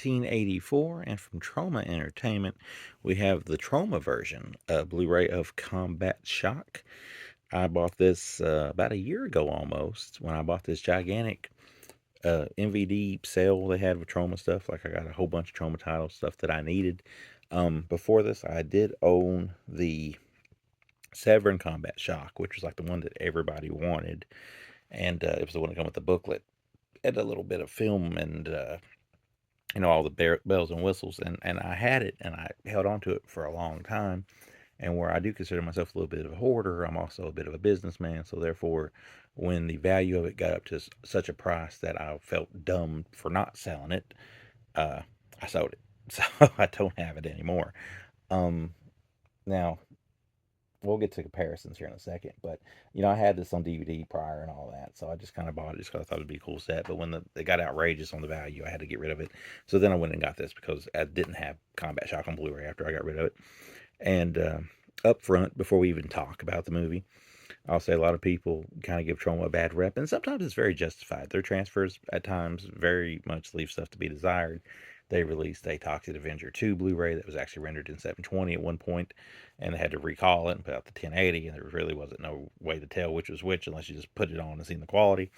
1984, and from Troma Entertainment, we have the Troma version, Blu-ray of Combat Shock. I bought this about a year ago almost when I bought this gigantic MVD sale they had with Troma stuff. Like I got a whole bunch of Troma titles, stuff that I needed. Before this, I did own the Severn Combat Shock, which was like the one that everybody wanted, and it was the one that came with the booklet and a little bit of film and all the bells and whistles. And I had it and I held on to it for a long time. And where I do consider myself a little bit of a hoarder, I'm also a bit of a businessman. So therefore, when the value of it got up to such a price that I felt dumb for not selling it, uh, I sold it. So I don't have it anymore. Um, Now we'll get to comparisons here in a second, but I had this on DVD prior and all that, so I just kind of bought it just because I thought it'd be a cool set. But when it got outrageous on the value, I had to get rid of it. So then I went and got this because I didn't have Combat Shock on Blu-ray after I got rid of it. And up front, before we even talk about the movie, I'll say a lot of people kind of give Troma a bad rep, and sometimes it's very justified. Their transfers at times very much leave stuff to be desired. They released a Toxic Avenger 2 Blu-ray that was actually rendered in 720 at one point, and they had to recall it and put out the 1080, and there really wasn't no way to tell which was which unless you just put it on and seen the quality.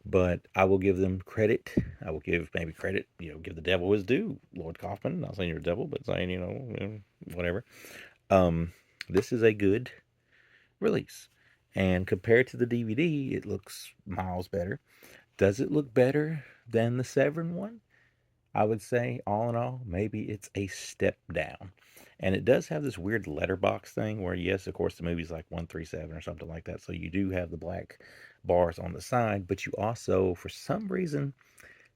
But I will give them credit. I will give maybe credit, give the devil his due, Lord Kaufman. Not saying you're a devil, but saying, whatever. Um, this is a good release. And compared to the DVD, it looks miles better. Does it look better than the Severn one? I would say, all in all, maybe it's a step down. And it does have this weird letterbox thing where, yes, of course, the movie's like 137 or something like that. So you do have the black bars on the side, but you also, for some reason,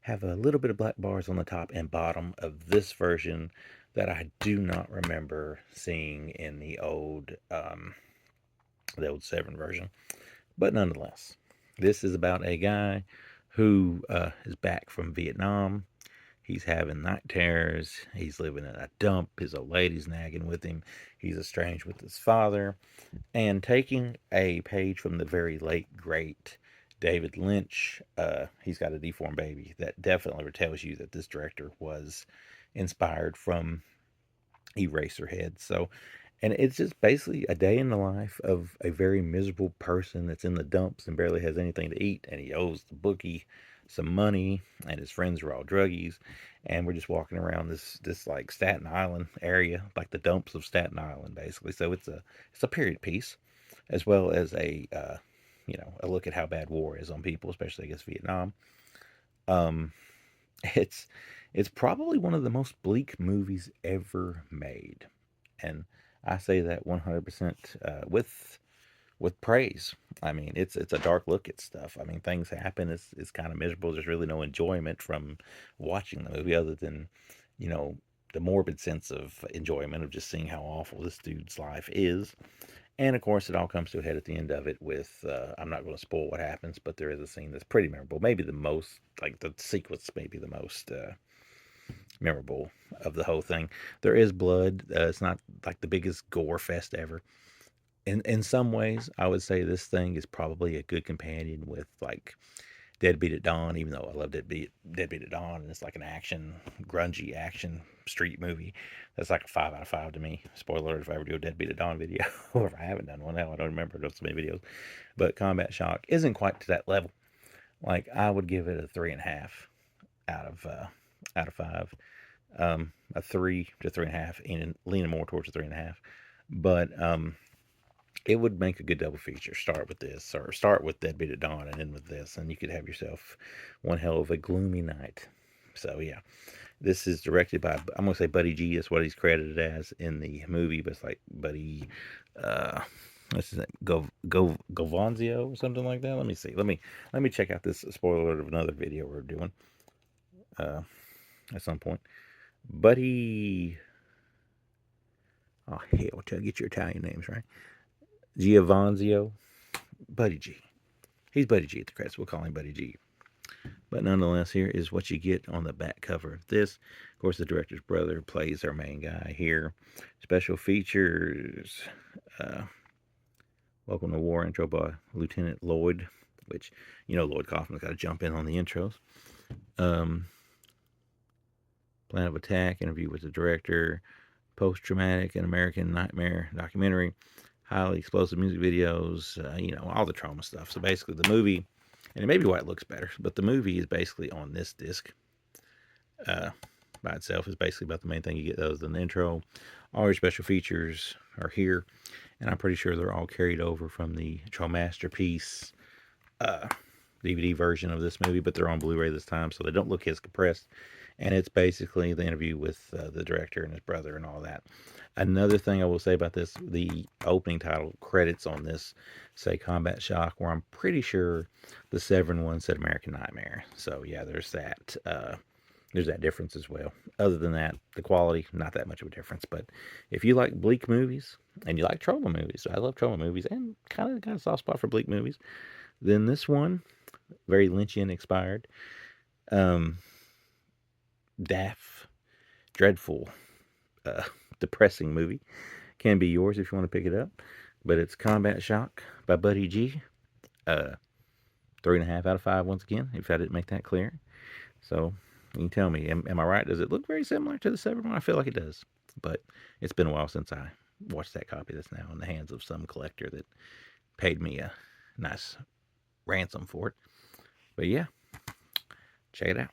have a little bit of black bars on the top and bottom of this version that I do not remember seeing in the old Severn version. But nonetheless, this is about a guy who is back from Vietnam. He's having night terrors. He's living in a dump. His old lady's nagging with him. He's estranged with his father. And taking a page from the very late, great David Lynch, he's got a deformed baby. That definitely tells you that this director was inspired from Eraserhead. So, and it's just basically a day in the life of a very miserable person that's in the dumps and barely has anything to eat, and he owes the bookie some money, and his friends are all druggies, and we're just walking around this like Staten Island area, like the dumps of Staten Island, basically. So it's a period piece, as well as a look at how bad war is on people, especially against Vietnam. Um, it's it's probably one of the most bleak movies ever made, and I say that 100% with praise. I mean, it's a dark look at stuff. I mean, things happen. It's kind of miserable. There's really no enjoyment from watching the movie other than you know the morbid sense of enjoyment of just seeing how awful this dude's life is. And of course, it all comes to a head at the end of it with I'm not going to spoil what happens, but there is a scene that's pretty memorable. Maybe the most, like the sequence, maybe the most memorable of the whole thing. There is blood. It's not like the biggest gore fest ever. In some ways, I would say this thing is probably a good companion with like Deadbeat at Dawn, even though I love Deadbeat at Dawn, and it's like an action, grungy action street movie. That's like a 5 out of 5 to me. Spoiler alert if I ever do a Deadbeat at Dawn video, or if I haven't done one now, I don't remember. There's so many videos. But Combat Shock isn't quite to that level. Like I would give it a 3.5 out of 5. A 3 to 3.5, and leaning more towards a 3.5. But it would make a good double feature. Start with this, or start with Deadbeat at Dawn and end with this, and you could have yourself one hell of a gloomy night. So yeah, this is directed by, I'm gonna say Buddy G is what he's credited as in the movie, but it's like Buddy, uh, what's his name, Govanzio or something like that. Let me see. Let me check out this spoiler alert of another video we're doing uh, at some point. Buddy, oh hell, try to get your Italian names right. Giovanzio, Buddy G. He's Buddy G at the credits. We'll call him Buddy G. But nonetheless, here is what you get on the back cover of this. Of course, the director's brother plays our main guy here. Special features. Uh, Welcome to War intro by Lieutenant Lloyd, which, Lloyd Kaufman's got to jump in on the intros. Um, Plan of Attack, interview with the director, post-traumatic and American Nightmare documentary, highly explosive music videos, all the Troma stuff. So basically, the movie, and it may be why it looks better, but the movie is basically on this disc uh, by itself. Is basically about the main thing you get those in the intro. All your special features are here, and I'm pretty sure they're all carried over from the Troma Masterpiece uh, DVD version of this movie, but they're on Blu-ray this time, so they don't look as compressed. And it's basically the interview with the director and his brother and all that. Another thing I will say about this, the opening title credits on this say Combat Shock, where I'm pretty sure the Severin one said American Nightmare. So yeah, there's that. There's that difference as well. Other than that, the quality, not that much of a difference. But if you like bleak movies and you like Troma movies, I love Troma movies and kind of got a soft spot for bleak movies, then this one, very Lynchian inspired, um, daft, dreadful, uh, depressing movie can be yours if you want to pick it up. But it's Combat Shock by Buddy G. 3.5 out of 5 once again, if I didn't make that clear. So you can tell me, am I right? Does it look very similar to the Severed one? I feel like it does. But it's been a while since I watched that copy that's now in the hands of some collector that paid me a nice ransom for it. But yeah, check it out.